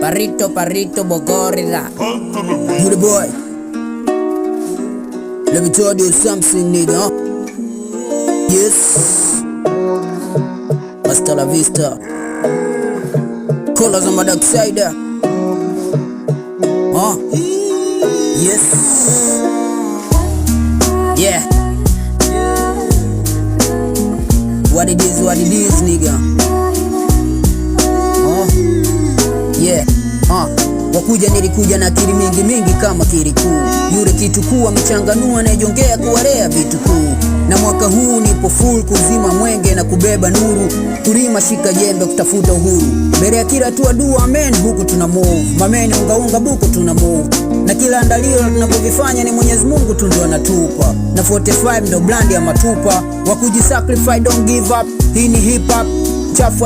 Parito, Bogorilla. You the boy. Let me tell you something, nigga. Yes. Hasta la vista. Colors on my dark side. Yes. Yeah. What it is, nigga. Yeah. Wakuja nilikuja na akili mingi kama kirikuu. Yule kitu kuu amechanganua na ijongea kuwarea vitu kuu. Na mwaka huu nipo full kuzima mwenge na kubeba nuru. Kulima shika jembe kutafuta uhuru. Mbele ya kila tu dua amen huku tuna move. Mameni unga buku tuna move. Na kila andalio tunapovifanya ni Mwenyezi Mungu tu ndio anatupa. Na 45 ndo brand ya matupa. Wakujisacrifice don't give up. Hii ni hip hop.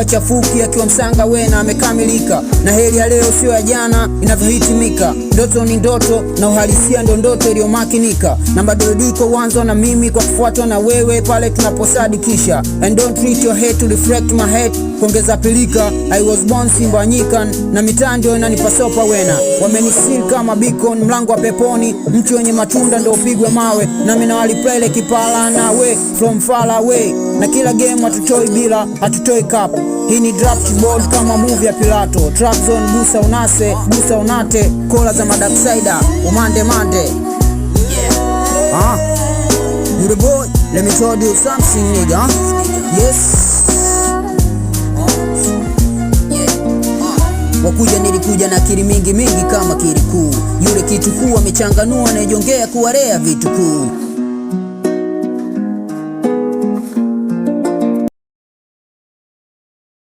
Chafuki akiwa msanga wena amekamilika. Na heri ya leo sio ya jana inavyohitimika. Ndoto ni ndoto na uhalisia ndo ndoto iliyomakinika. Na mabadiliko huanza na mimi kwa kufuatwa na wewe pale tunaposadikisha. And don't treat your head to reflect my head. Kuongeza pilika I was born Simba Nyikan. Na mitando inanipasopa wena. Wamenisil kama beacon mlango wa peponi. Mti wenye matunda ndo upigwe mawe. Na mina walipele kipala na we from far away. Na kila game hatutoi bila hatutoi cup. Hii ni draft board kama movie ya Pilato. Trap zone busa unate. Kola za madark sider umande. Yeah. You the boy. Let me tell you something, nigga. Yes. Wakuja nilikuja na akili mingi kama kirikuu. Yule kitu kuu amechanganua na ijongea kuwarea vitu kuu.